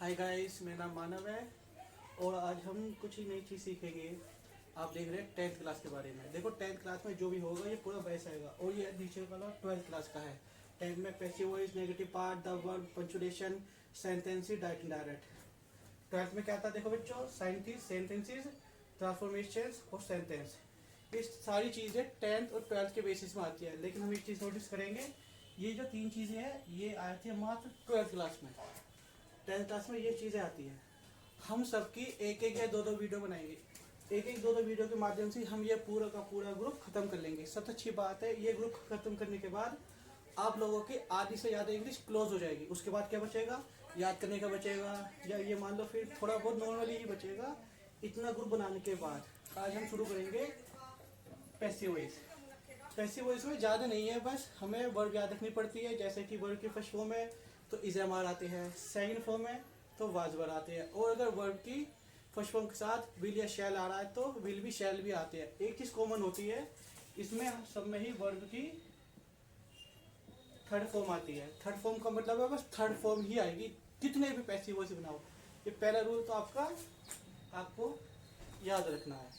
Hi guys, मेरा नाम मानव है और आज हम कुछ ही नई चीज़ सीखेंगे। आप देख रहे हैं 10th क्लास के बारे में। देखो 10th क्लास में जो भी होगा ये पूरा वैसा आएगा और ये नीचे वाला 12th क्लास का है। 10th में passive voice, negative part, the verb, punctuation, sentence, direct indirect. 12th में क्या था देखो बच्चों, सेंटेंसेस, ट्रांसफॉर्मेशंस और सेंटेंस। ये सारी चीज़ें 10th और 12th के बेसिस में आती है, लेकिन हम एक चीज़ नोटिस करेंगे, ये जो तीन चीज़ें हैं ये आई थी मात्र 12th क्लास में। 10th क्लास में ये चीज़ें आती हैं। हम सबकी एक एक या दो दो वीडियो बनाएंगे। एक एक दो दो वीडियो के माध्यम से हम ये पूरा का पूरा ग्रुप खत्म कर लेंगे। सबसे अच्छी बात है, ये ग्रुप खत्म करने के बाद आप लोगों की आधी से ज़्यादा इंग्लिश क्लोज हो जाएगी। उसके बाद क्या बचेगा, याद करने का बचेगा, या ये मान लो फिर थोड़ा बहुत नॉर्मली ही बचेगा। इतना ग्रुप बनाने के बाद आज हम शुरू करेंगे पैसिव वॉइस। पैसिव वॉइस में ज़्यादा नहीं है, बस हमें वर्ब याद रखनी पड़ती है। जैसे कि वर्ब की फर्स्ट फॉर्म है तो इज़ामार आते हैं, सेकंड फॉर्म है तो वाजवर आते हैं, और अगर वर्ब की फर्स्ट फॉर्म के साथ विल या शैल आ रहा है तो विल भी शैल भी आते हैं। एक चीज़ कॉमन होती है इसमें सब में ही वर्ब की थर्ड फॉर्म आती है। थर्ड फॉर्म का मतलब है बस थर्ड फॉर्म ही आएगी, कितने भी पैसिव वॉइस बनाओ। ये पहला रूल तो आपको याद रखना है।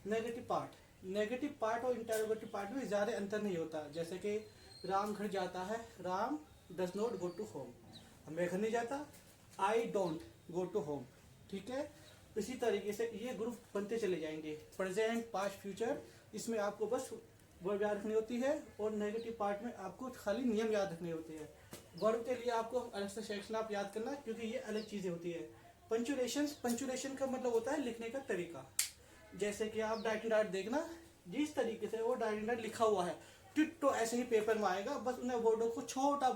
नेगेटिव पार्ट और इंटरोगेटिव पार्ट में ज़्यादा अंतर नहीं होता। जैसे कि राम घर जाता है, Ram does not go to home, मैं घर नहीं जाता, I don't go to home. ठीक है, इसी तरीके से ये ग्रुप बनते चले जाएंगे। प्रेजेंट, पास्ट, फ्यूचर, इसमें आपको बस वर्ब याद रखनी होती है, और नेगेटिव पार्ट में आपको खाली नियम याद रखने होते हैं। वर्ब के लिए आपको अलग से सेक्शन आप याद करना, क्योंकि ये अलग चीज़ें होती है। पंचुएशन का मतलब होता है लिखने का तरीका। जैसे कि आप डायरेक्ट देखना, जिस तरीके से वो डायरेक्ट लिखा हुआ है तो ऐसे ही पेपर में आएगा। बस उन्हें वर्डों को छोटा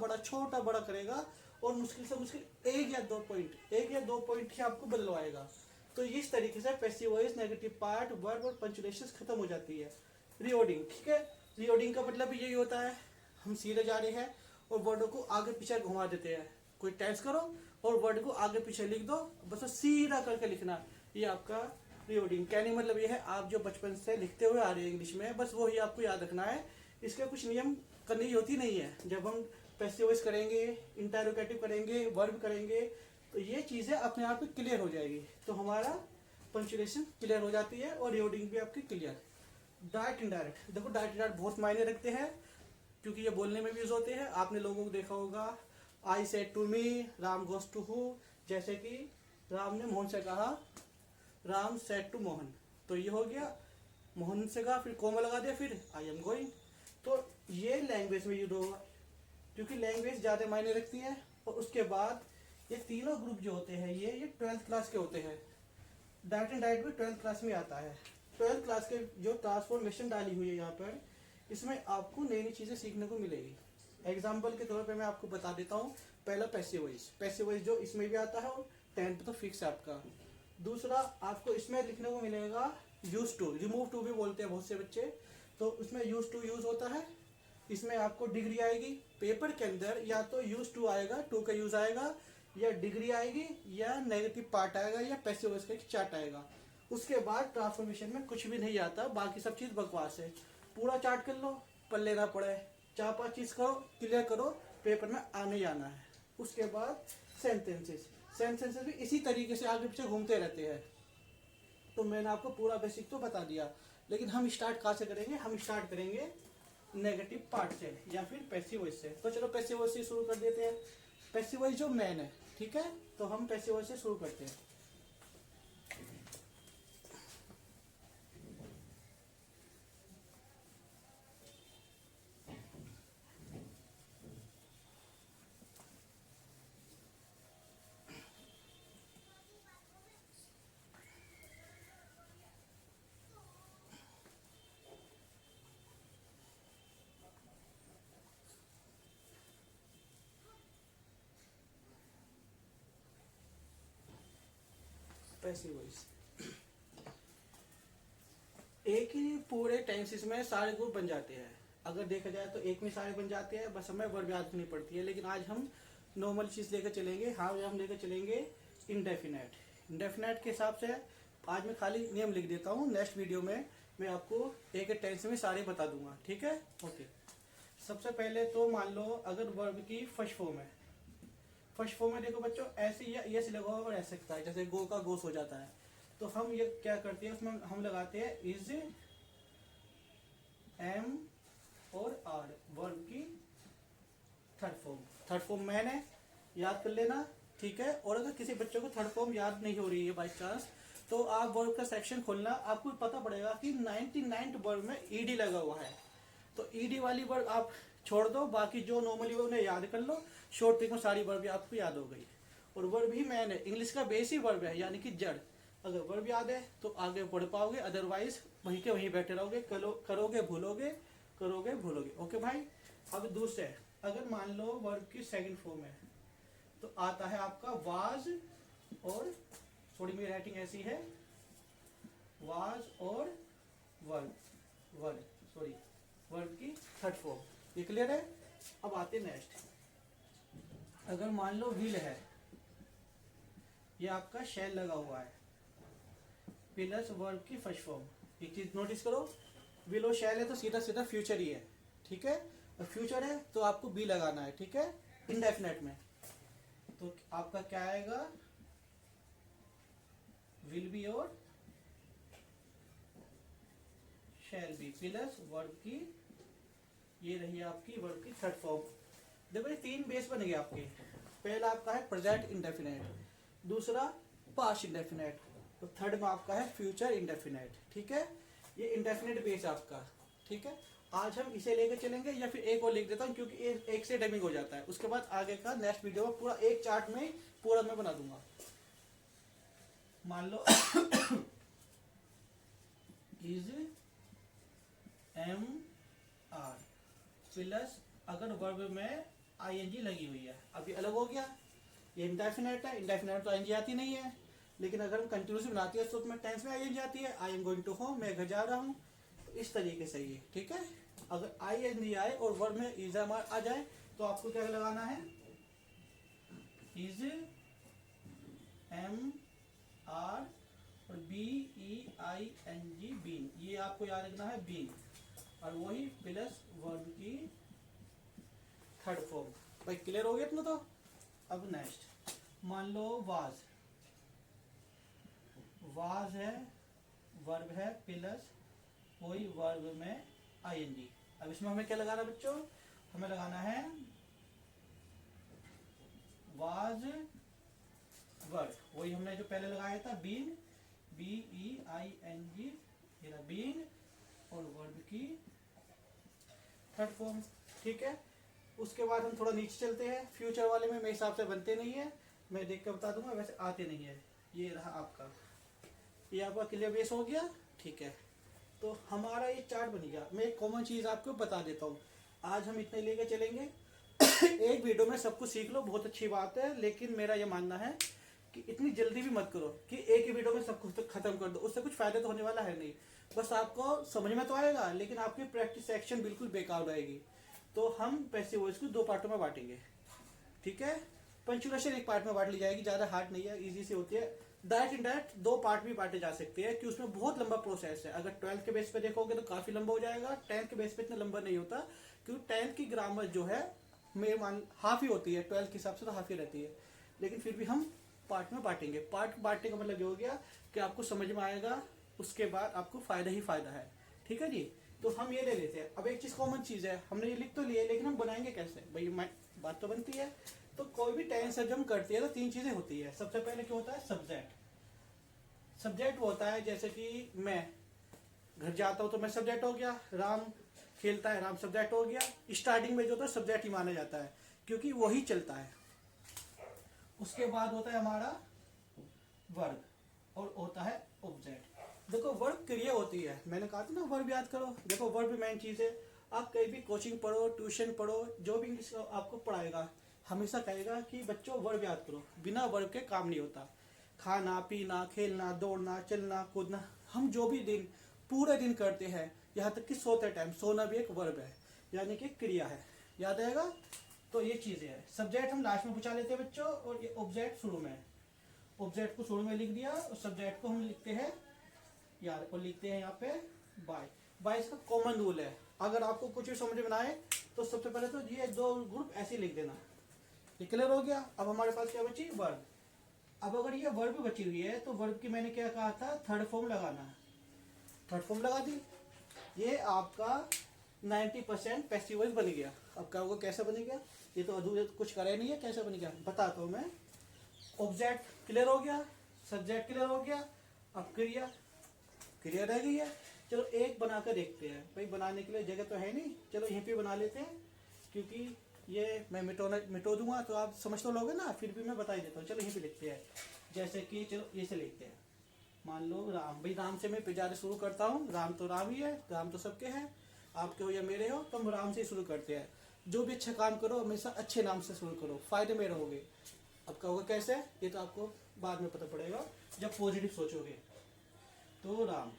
बड़ा करेगा और मुश्किल से मुश्किल एक या दो पॉइंट ही आपको बदलवाएगा। तो इस तरीके से passive voice, negative part, verb और पंचुएशन खत्म हो जाती है। रीओडिंग, ठीक है, रीओडिंग का मतलब यही होता है, हम सीधे जा रहे हैं और वर्डों को आगे पीछे घुमा देते हैं। कोई टेक्स्ट करो और वर्ड को आगे पीछे लिख दो, बस सीधा करके लिखना। ये आपका रीओडिंग। कहने मतलब ये है, आप जो बचपन से लिखते हुए आ रहे हैं इंग्लिश में, बस वो ही आपको याद रखना है। इसके कुछ नियम करने की होती नहीं है। जब हम पैसिव वॉइस करेंगे, इंटरोगेटिव करेंगे, वर्ब करेंगे, तो ये चीज़ें अपने आप क्लियर हो जाएगी। तो हमारा पंचुएशन क्लियर हो जाती है और रीओडिंग भी आपकी क्लियर। डायरेक्ट इनडायरेक्ट, देखो डायरेक्ट इनडायरेक्ट बहुत मायने रखते हैं, क्योंकि ये बोलने में भी यूज होते हैं। आपने लोगों को देखा होगा, I said to me, Ram goes to who. जैसे कि राम ने मोहन से कहा, राम सेड टू मोहन, तो ये हो गया। मोहन से कहा, फिर कोमा लगा दिया, फिर आई एम गोइंग। तो ये लैंग्वेज में यूज होगा, क्योंकि लैंग्वेज ज़्यादा मायने रखती है। और उसके बाद ये तीनों ग्रुप जो होते हैं ये 12th क्लास के होते हैं। डायरेक्ट एंड डायरेक्ट भी 12th क्लास में आता है। 12th क्लास के जो ट्रांसफॉर्मेशन डाली हुई है यहाँ पर, इसमें आपको नई नई चीज़ें सीखने को मिलेगी। एग्जाम्पल के तौर पर मैं आपको बता देता हूँ। पहला पैसिव वॉइस जो इसमें भी आता है और 10th तो फिक्स है आपका। दूसरा आपको इसमें लिखने को मिलेगा यूज टू, रिमूव टू भी बोलते हैं बहुत से बच्चे, तो उसमें यूज टू यूज होता है। इसमें आपको डिग्री आएगी पेपर के अंदर, या तो यूज टू आएगा, टू का यूज आएगा, या डिग्री आएगी, या नेगेटिव पार्ट आएगा, या पैसिव वॉइस का चार्ट आएगा। उसके बाद ट्रांसफॉर्मेशन में कुछ भी नहीं आता, बाकी सब चीज़ बकवास है। पूरा चार्ट कर लो, पढ़ लेना पड़े, 4-5 चीज़ करो, क्लियर करो, पेपर में आने ही आना है। उसके बाद सेंटेंसेस भी इसी तरीके से आगे पीछे घूमते रहते हैं। तो मैंने आपको पूरा बेसिक तो बता दिया, लेकिन हम स्टार्ट कहाँ से करेंगे, हम स्टार्ट करेंगे नेगेटिव पार्ट से या फिर पैसिव वॉइस से। तो चलो पैसिव वॉइस से शुरू कर देते हैं। पैसिव वॉइस जो मेन है, ठीक है, तो हम पैसिव वॉइस से शुरू करते हैं। पैसिव वॉइस एक ही पूरे टेंसेस में सारे ग्रुप बन जाते हैं। अगर देखा जाए तो एक में सारे बन जाते हैं, बस हमें वर्ब याद करनी पड़ती है। लेकिन आज हम नॉर्मल चीज़ लेकर चलेंगे। हाँ, हम लेकर चलेंगे इंडेफिनेट के हिसाब से। आज मैं खाली नियम लिख देता हूँ, नेक्स्ट वीडियो में मैं आपको एक टेंस में सारे बता दूंगा, ठीक है। ओके, सबसे पहले तो मान लो अगर वर्ब की फर्स्ट फर्स्ट फॉर्म में देखो बच्चों ऐसे ये से लगा और ऐसे लगता है, जैसे गो का गोस हो जाता है। तो हम ये क्या करते हैं, उसमें हम लगाते हैं इज, एम और आर, वर्ब की थर्ड फॉर्म। थर्ड फॉर्म मैंने याद कर लेना, ठीक है। और अगर किसी बच्चे को थर्ड फॉर्म याद नहीं हो रही है बाई चांस, तो आप वर्ब का सेक्शन खोलना, आपको पता पड़ेगा कि 99 वर्ब में ईडी लगा हुआ है। तो ईडी वाली वर्ब आप छोड़ दो, बाकी जो नॉर्मली वर्ब उन्हें याद कर लो। शॉर्ट ट्रिक में सारी वर्ब आपको याद हो गई। और वर्ब ही मैन है, इंग्लिश का बेस ही वर्ब है, यानी कि जड़। अगर वर्ब याद है तो आगे बढ़ पाओगे, अदरवाइज वहीं के वहीं बैठे रहोगे, करोगे भूलोगे, करोगे भूलोगे। ओके भाई। अब दूसरे, अगर मान लो वर्ब की सेकंड फॉर्म है तो आता है आपका वाज, और थोड़ी मेरी राइटिंग ऐसी है, वाज और वर्ब, वर्ब सॉरी वर्ब की थर्ड फॉर्म। ये क्लियर है। अब आते नेक्स्ट, अगर मान लो विल है, ये आपका शैल लगा हुआ है, प्लस वर्ब की फर्स्ट फॉर्म। एक चीज नोटिस करो, विल और शैल है तो सीधा सीधा फ्यूचर ही है, ठीक है। और फ्यूचर है तो आपको बी लगाना है, ठीक है, इंडेफिनेट में। तो आपका क्या आएगा, विल बी और शैल बी प्लस वर्ब की, ये रही आपकी वर्ब की थर्ड फॉर्म। देखो ये तीन बेस बन गए आपके। पहला आपका है प्रेजेंट इंडेफिनेट, दूसरा पास्ट इंडेफिनेट, तो थर्ड में आपका है फ्यूचर इंडेफिनेट, ठीक है। ये इंडेफिनेट बेस आपका, ठीक है। आज हम इसे लेकर चलेंगे, या फिर एक और लिख देता हूँ क्योंकि एक से डबिंग हो जाता है। उसके बाद आगे का नेक्स्ट वीडियो में पूरा एक चार्ट में पूरा मैं बना दूंगा। मान लो इज एम आर प्लस, अगर वर्ब में आईएनजी लगी हुई है, अब ये अलग हो गया, ये इंडेफिनेट है, इंडेफिनेट तो आईएनजी आती नहीं है, लेकिन अगर हम कंटिन्यूस बनाती है तो उसमें टेंस में आईएनजी आती है, I am going to home, मैं घर जा रहा हूँ। तो इस तरीके से ये, ठीक है। अगर आईएनजी आए और वर्ब में इज एम आर आ जाए तो आपको क्या लगाना है, इज एम आर और B E I N G, been, ये आपको याद रखना है, बीन, और वही प्लस वर्ब की थर्ड फॉर्म। भाई क्लियर हो गया इतना तो। अब नेक्स्ट, मान लो वाज, वाज है, वर्ब है प्लस वही वर्ब में आईएनजी। अब इसमें हमें क्या लगाना है बच्चों, हमें लगाना है वाज वर्ब, वही हमने जो पहले लगाया था, been, B E I N G, been, और वर्ब की थर्ड फॉर्म, ठीक है। उसके बाद हम थोड़ा नीचे चलते हैं। फ्यूचर वाले में मेरे हिसाब से बनते नहीं है, मैं देख कर बता दूंगा, वैसे आते नहीं है। ये रहा आपका, ये आपका क्लियर बेस हो गया, ठीक है। तो हमारा ये चार्ट बन गया। मैं एक कॉमन चीज आपको बता देता हूँ, आज हम इतने लेके चलेंगे। एक वीडियो में सब कुछ सीख लो, बहुत अच्छी बात है, लेकिन मेरा ये मानना है कि इतनी जल्दी भी मत करो कि एक ही वीडियो में सब कुछ खत्म कर दो, उससे कुछ फायदा तो होने वाला है नहीं। बस आपको समझ में तो आएगा, लेकिन आपकी प्रैक्टिस सेक्शन बिल्कुल बेकार रहेगी। तो हम पैसिव वॉइस को दो पार्टों में बांटेंगे, ठीक है। पंचुएशन एक पार्ट में बांट ली जाएगी, ज्यादा हार्ड नहीं है, इजी से होती है। डायरेक्ट इनडायरेक्ट दो पार्ट भी बांटे जा सकते हैं कि उसमें बहुत लंबा प्रोसेस है। अगर 12th के बेस पे देखोगे तो काफी लंबा हो जाएगा, 10th के बेस पे इतना लंबा नहीं होता, क्योंकि 10th की ग्रामर जो है मेरे मान हाफ ही होती है, 12th के हिसाब से तो हाफ ही रहती है। लेकिन फिर भी हम पार्ट में बांटेंगे। पार्ट बांटने का मतलब ये हो गया कि आपको समझ में आएगा, उसके बाद आपको फायदा ही फायदा है, ठीक है जी। तो हम ये ले लेते हैं। अब एक चीज कॉमन चीज है, हमने ये लिख तो लिया, लेकिन हम बनाएंगे कैसे भाई, बात तो बनती है। तो कोई भी टेंस जब हम करते हैं तो तीन चीजें होती है। सबसे पहले क्या होता है, सब्जेक्ट। सब्जेक्ट वो होता है, जैसे कि मैं घर जाता हूँ तो मैं सब्जेक्ट हो गया, राम खेलता है, राम सब्जेक्ट हो गया। स्टार्टिंग में जो होता है सब्जेक्ट ही माना जाता है, क्योंकि वही चलता है। उसके बाद होता है हमारा वर्ब, और होता है ऑब्जेक्ट। देखो वर्ब क्रिया होती है, मैंने कहा था ना वर्ब याद करो। देखो वर्ब मेन चीज है। आप कहीं भी कोचिंग पढ़ो, ट्यूशन पढ़ो, जो भी इंग्लिश आपको पढ़ाएगा हमेशा कहेगा कि बच्चों वर्ब याद करो, बिना वर्ब के काम नहीं होता। खाना पीना, खेलना, दौड़ना, चलना, कूदना, हम जो भी दिन पूरे दिन करते हैं, यहाँ तक कि सोते टाइम, सोना भी एक वर्ब है, यानी कि क्रिया है। याद आएगा। तो ये चीजें है। सब्जेक्ट हम लास्ट में पूछा लेते हैं बच्चों, और ये ऑब्जेक्ट शुरू में। ऑब्जेक्ट को शुरू में लिख दिया, और सब्जेक्ट को हम लिखते हैं यार, और लिखते हैं यहाँ पे बाय। बाय इसका कॉमन रूल है, अगर आपको कुछ भी समझ में आए तो सबसे पहले तो ये दो ग्रुप ऐसे लिख देना, ये क्लियर हो गया। अब हमारे पास क्या बची, वर्ब। अब अगर ये वर्ब बची हुई है तो वर्ब की मैंने क्या कहा था, थर्ड फॉर्म लगाना है। थर्ड फॉर्म लगा दी, ये आपका 90% पैसिव वॉइस बन गया। अब क्या होगा, कैसे बनेगा, ये तो अधूरे कुछ करे नहीं है, कैसे बन गया बताता हूँ मैं। ऑब्जेक्ट क्लियर हो गया, सब्जेक्ट क्लियर हो गया, अब क्रिया क्लियर रह गई है। चलो एक बनाकर देखते हैं भाई, बनाने के लिए जगह तो है नहीं, चलो यहीं पे बना लेते हैं, क्योंकि ये मैं मिटो दूंगा तो आप समझ तो लोगे ना, फिर भी मैं बता ही देता हूँ। चलो यहीं पे लिखते हैं, जैसे कि चलो ये से लिखते हैं, मान लो राम। भाई राम से मैं पिजारे शुरू करता हूँ, राम तो राम ही है, राम तो सबके हैं, आपके हो या मेरे हो, तो हम राम से ही शुरू करते हैं। जो भी अच्छा काम करो हमेशा अच्छे नाम से शुरू करो, फायदे में रहोगे। अब कहोगे कैसे, ये तो आपको बाद में पता पड़ेगा जब पॉजिटिव सोचोगे। तो Ram,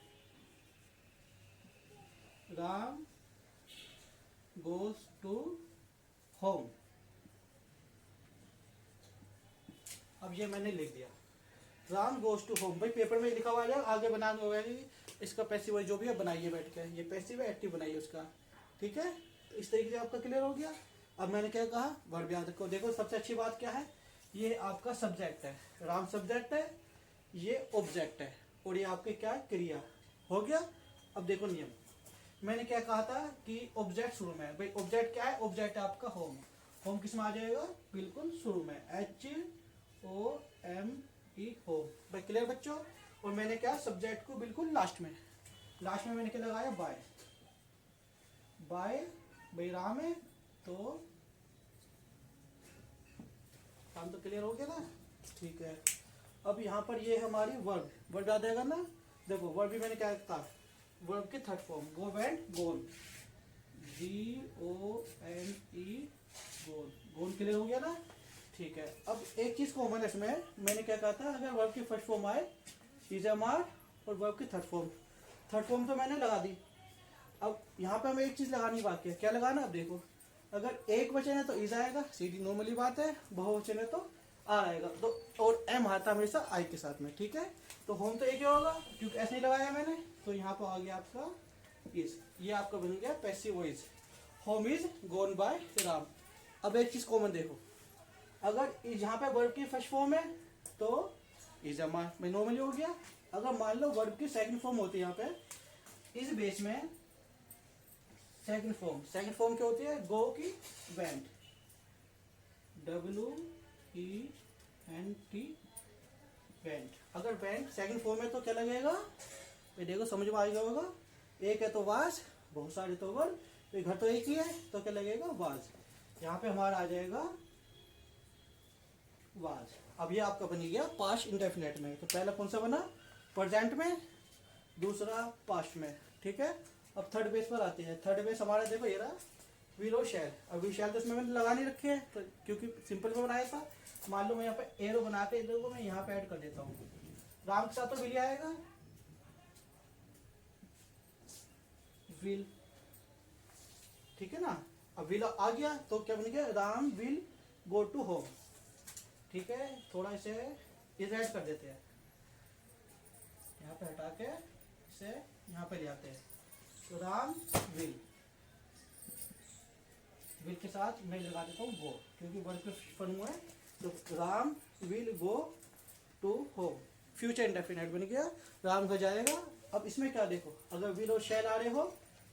Ram goes to home. अब ये मैंने लिख दिया, राम गोज टू होम। भाई पेपर में लिखा हुआ है, आगे बनाना होगा कि इसका पैसिव जो भी है बनाइए बैठ के, ये पैसिव है एक्टिव बनाइए उसका, ठीक है। तो इस तरीके से आपका क्लियर हो गया। अब मैंने क्या कहा, वर्ब याद रखो। देखो सबसे अच्छी बात क्या है, ये आपका सब्जेक्ट है, राम सब्जेक्ट है, ये ऑब्जेक्ट है, और ये आपके क्या है, क्रिया। हो गया। अब देखो नियम, मैंने क्या कहा था कि ऑब्जेक्ट शुरू में है। भाई ऑब्जेक्ट क्या है, ऑब्जेक्ट है आपका होम। होम किस में आ जाएगा, बिल्कुल शुरू में, HOME होम। भाई क्लियर बच्चों। और मैंने क्या, सब्जेक्ट को बिल्कुल लास्ट में, लास्ट में मैंने क्या लगाया, बाय। बाय भाई राम है तो काम तो क्लियर हो गया ना, ठीक है। अब यहाँ पर ये हमारी वर्ब, वर्ब याद आएगा ना। देखो वर्ब भी मैंने क्या कहा, वर्ब की थर्ड फॉर्म, गो वेंट गोन, GONE गोन। गोन क्लियर हो गया ना, ठीक है। अब एक चीज कॉमन है इसमें, मैंने क्या कहा था, अगर वर्ब की फर्स्ट फॉर्म आए इज एम आर, और वर्ब की थर्ड फॉर्म, थर्ड फॉर्म तो मैंने लगा दी। अब यहाँ पे हमें एक चीज लगानी बाकी है, क्या लगाना, अब देखो अगर एक वचन है तो इज आएगा, सीधी नॉर्मली बात है, बहुवचन है तो आर आएगा, तो और एम आता हमेशा आई के साथ में, ठीक है। तो होम तो एक ही होगा क्योंकि ऐसे नहीं लगाया मैंने, तो यहाँ पर आ गया आपका इज, ये आपका बन गया passive voice, home is gone by Ram. अब एक चीज कॉमन देखो, अगर यहाँ पे वर्ब की फर्स्ट फॉर्म है तो इज अमार में नॉर्मली हो गया। अगर मान लो वर्ब की सेकंड फॉर्म होती है यहाँ पे इस बेस में, सेकंड फॉर्म, सेकंड फॉर्म क्या होती है, गो की वेंट, WENT वेंट। अगर वेंट सेकंड फॉर्म है तो क्या लगेगा, ये देखो समझ में आएगा होगा, एक है तो वाज, बहुत सारे तो वर्ब, तो घर तो एक ही है तो क्या लगेगा, वाज। यहाँ पे हमारा आ जाएगा वाज। अब ये आपका बन गया पास्ट इंडेफिनेट में। तो पहला कौन सा बना, प्रेजेंट में, दूसरा पास्ट में, ठीक है। अब थर्ड बेस पर आते हैं। थर्ड बेस हमारा देखो ये रहा, विल और शैल। अब विल शैल तो इसमें मैंने लगा नहीं रखे हैं तो, क्योंकि सिंपल में बनाया था। मान लो मैं यहाँ पे एरो बना के इधर को मैं यहाँ पे ऐड कर देता हूँ, राम के साथ तो विल आएगा, विल, ठीक है ना। अब विल आ गया तो क्या बन गया, Ram will go to home, ठीक है। थोड़ा इसे इज ऐड कर देते हैं, यहाँ पे हटा के इसे यहाँ पे ले आते हैं, तो राम विल, विल के साथ मैं लगा देता हूँ गो, क्योंकि वर्ब के फॉर्म है। तो Ram will go to home, future indefinite बन गया, राम घर जाएगा। अब इसमें क्या देखो, अगर विल और शैल आ रहे हो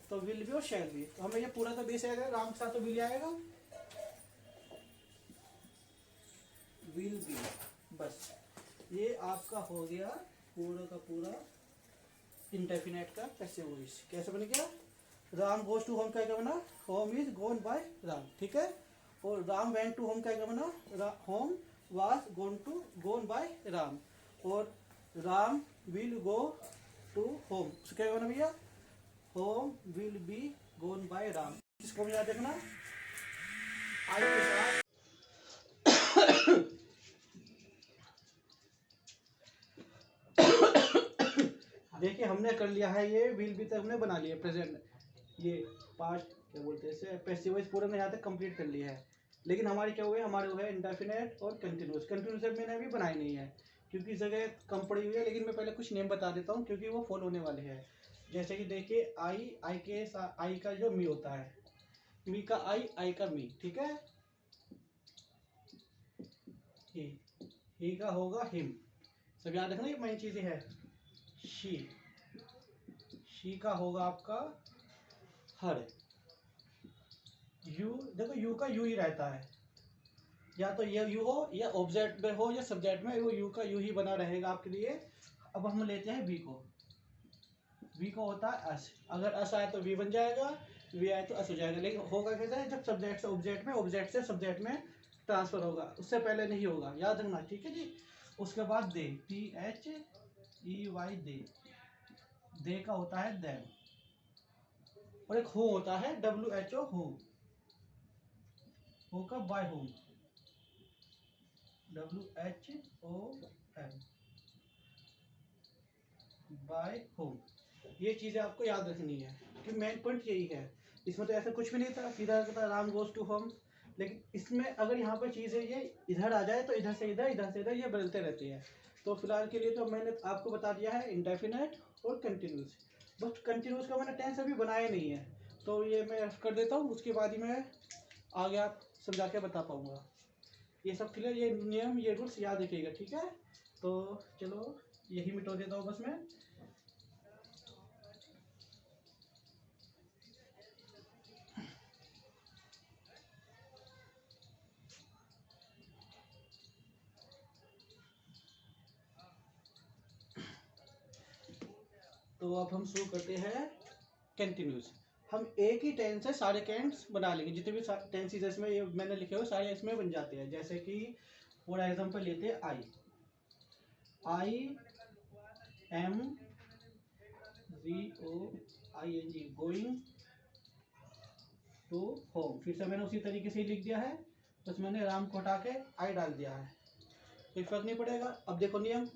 तो विल भी और शैल भी, तो हमें ये पूरा तो बेस आएगा, राम के साथ तो विल आएगा, विल बी, बस ये आपका हो गया पूरा का पूरा इंडेफिनेट का पैसिव वॉइस। कैसे बन गया, राम गोज टू होम का क्या बना, home is gone by Ram, ठीक है। और राम वेंट टू होम का क्या बना, home was gone by Ram. और Ram will go to home, क्या बना भैया, home will be gone by Ram. इसको भी याद रखना, आई के साथ देखिए हमने कर लिया है, ये विल बी तक हमने बना लिया, प्रेजेंट, ये पास्ट क्या बोलते हैं इसे, पैसिव वॉइस पूरा यहाँ तक कंप्लीट कर लिया है। लेकिन हमारी क्या हुए, हमारे हुए इंडेफिनेट और कंटिन्यूस। कंटिन्यूस मैंने अभी बनाई नहीं है क्योंकि जगह कम पड़ी हुई है, लेकिन मैं पहले कुछ नेम बता देता हूँ क्योंकि वो फॉलो होने वाले हैं। जैसे कि देखिए आई का जो मी होता है, मी का आई का मी, ठीक है। ही का होगा हिम। सब याद रखना, ये मेन चीज़ें है। शी का होगा आपका हर। यू, देखो यू का यू ही रहता है, या तो ये यू हो या ऑब्जेक्ट में हो या सब्जेक्ट में, वो यू का यू ही बना रहेगा आपके लिए। अब हम लेते हैं बी को। वी को होता है अस। अगर अस आए तो वी बन जाएगा, वी आए तो अस हो जाएगा। लेकिन होगा कैसे, जब सब्जेक्ट से ऑब्जेक्ट में, ऑब्जेक्ट से सब्जेक्ट में ट्रांसफर होगा, उससे पहले नहीं होगा, याद रखना, ठीक है जी। उसके बाद दे, THEY दे का होता है देम। और एक हो होता है WHO हो का by whom, WHOM by whom. ये चीज़ें आपको याद रखनी है कि मेन पॉइंट यही है। इसमें तो ऐसा कुछ भी नहीं था, सीधा था राम गोज टू होम। लेकिन इसमें अगर यहाँ पर चीज़ें ये इधर आ जाए तो इधर से इधर, इधर से इधर, ये बदलते रहती है। तो फिलहाल के लिए तो मैंने आपको बता दिया है इंडेफिनेट और कंटिन्यूस। बस कंटिन्यूस का मैंने टेंस अभी बनाया नहीं है, तो ये मैं कर देता हूँ, उसके बाद ही मैं आगे आप समझा के बता पाऊँगा। ये सब क्लियर, ये नियम, ये रूल्स याद रखिएगा, ठीक है। तो चलो यही मिटो देता हूँ बस मैं। तो अब हम शुरू करते हैं कंटिन्यूस। हम एक ही टेंस से सारे कैंट्स बना लेंगे, जितने भी टेंसेस इसमें ये मैंने लिखे हुए सारे इसमें बन जाते हैं। जैसे कि फॉर एग्जांपल लेते हैं I am GOING going to home. फिर से मैंने उसी तरीके से ही लिख दिया है, बस मैंने राम को हटा के आई डाल दिया है, कोई फर्क नहीं पड़ेगा। अब देखो नियम,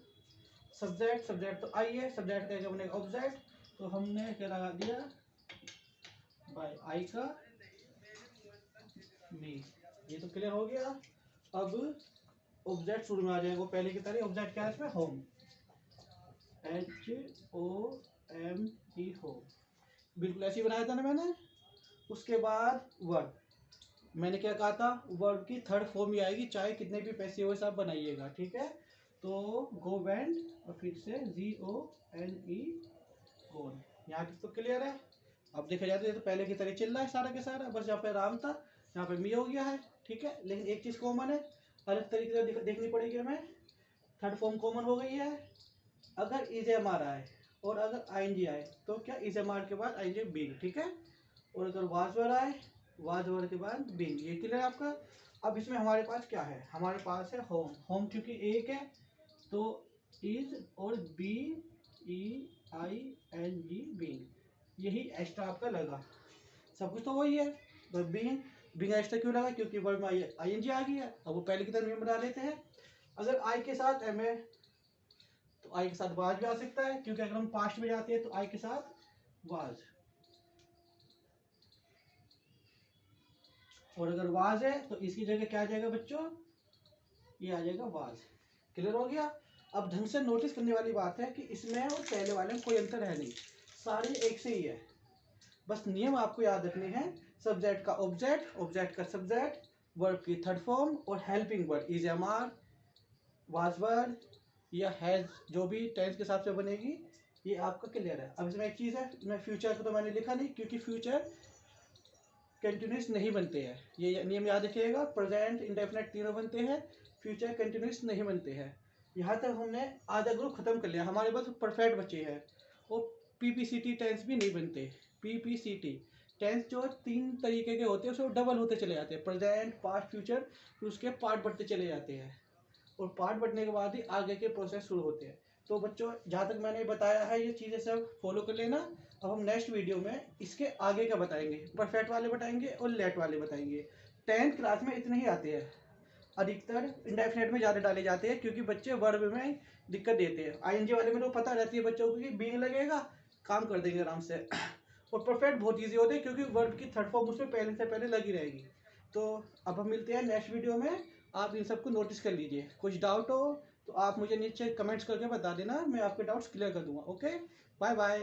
सब्जेक्ट, सब्जेक्ट तो आई है, सब्जेक्ट का क्या बनेगा ऑब्जेक्ट, तो हमने क्या लगा दिया बाय आई का मी। ये तो क्लियर हो गया। अब ऑब्जेक्ट शुरू में आ जाएगा पहले की तरह। ऑब्जेक्ट क्या है इसमें, होम, HOME होम, बिल्कुल ऐसे ही बनाया था ना मैंने। उसके बाद वर्ब, मैंने क्या कहा था, वर्ब की थर्ड फॉर्म ही आएगी, चाहे कितने भी पैसे हो सब बनाइएगा, ठीक है। तो गो वेंट और फिर से GONE गोन। यहाँ तक तो क्लियर है। अब देखा जाए तो पहले की तरह चल रहा है सारा के सारा, बस यहाँ पे राम था, यहाँ पे मी हो गया है, ठीक है। लेकिन एक चीज़ कॉमन है, अलग तरीके से देखनी पड़ेगी हमें। थर्ड फॉर्म कॉमन हो गई है। अगर ISMR आए और अगर ING आए तो क्या ISMR के बाद ING बीइंग, ठीक है। और अगर वाज वर्ड आए, वाज वर्ड के बाद बीइंग, ये क्लियर है आपका। अब इसमें हमारे पास क्या है, हमारे पास है होम। होम क्योंकि एक है तो इज और BEING बीइंग, यही एक्स्ट्रा आपका लगा। सब कुछ तो वही है, बस बीइंग, बीइंग एक्स्ट्रा क्यों लगा, क्योंकि वर्ड में ING आ गई है। अब वो पहले की तरह नियम बना लेते हैं। अगर आई के साथ एम है तो आई के साथ वाज भी आ सकता है, क्योंकि अगर हम पास्ट में जाते हैं तो आई के साथ वाज, और अगर वाज है तो इसकी जगह क्या आ जाएगा बच्चों, ये आ जाएगा वाज। क्लियर हो गया। अब ढंग से नोटिस करने वाली बात है कि इसमें और पहले वाले में कोई अंतर है नहीं, सारे एक से ही है। बस नियम आपको याद रखने हैं, सब्जेक्ट का ऑब्जेक्ट, ऑब्जेक्ट का सब्जेक्ट, वर्ब की थर्ड फॉर्म और helping word ISMR, was word या हैज, जो भी टेंस के हिसाब से बनेगी, ये आपका क्लियर है। अब इसमें एक चीज़ है, मैं फ्यूचर को तो मैंने लिखा नहीं, क्योंकि फ्यूचर कंटिन्यूस नहीं बनते हैं, ये नियम याद रखिएगा। प्रेजेंट इंडेफिनेट तीनों बनते हैं, फ्यूचर कंटिन्यूस नहीं बनते हैं। यहाँ तक हमने आधा ग्रुप खत्म कर लिया, हमारे पास परफेक्ट बचे हैं। और PPCT टेंस भी नहीं बनते। PPCT टेंस जो 3 तरीके के होते हैं उसमें डबल होते चले जाते हैं, प्रेजेंट, पास्ट, फ्यूचर, फिर उसके पार्ट बढ़ते चले जाते हैं, और पार्ट बढ़ने के बाद ही आगे के प्रोसेस शुरू होते हैं। तो बच्चों जहाँ तक मैंने बताया है ये चीज़ें सब फॉलो कर लेना। अब हम नेक्स्ट वीडियो में इसके आगे का बताएंगे, परफेक्ट वाले बताएंगे और लेट वाले बताएंगे। 10th क्लास में इतने ही आते हैं, अधिकतर इंडेफिनेट में ज़्यादा डाले जाते हैं, क्योंकि बच्चे वर्ब में दिक्कत देते हैं। ING वाले में तो पता रहती है बच्चों को कि बीइंग लगेगा, काम कर देंगे आराम से। और परफेक्ट बहुत ईजी होते हैं, क्योंकि वर्ब की थर्ड फॉर्म उसमें पहले से पहले लगी रहेगी। तो अब हम मिलते हैं नेक्स्ट वीडियो में, आप इन सबको नोटिस कर लीजिए। कुछ डाउट हो तो आप मुझे नीचे कमेंट्स करके बता देना, मैं आपके डाउट्स क्लियर कर दूंगा। Okay, bye bye.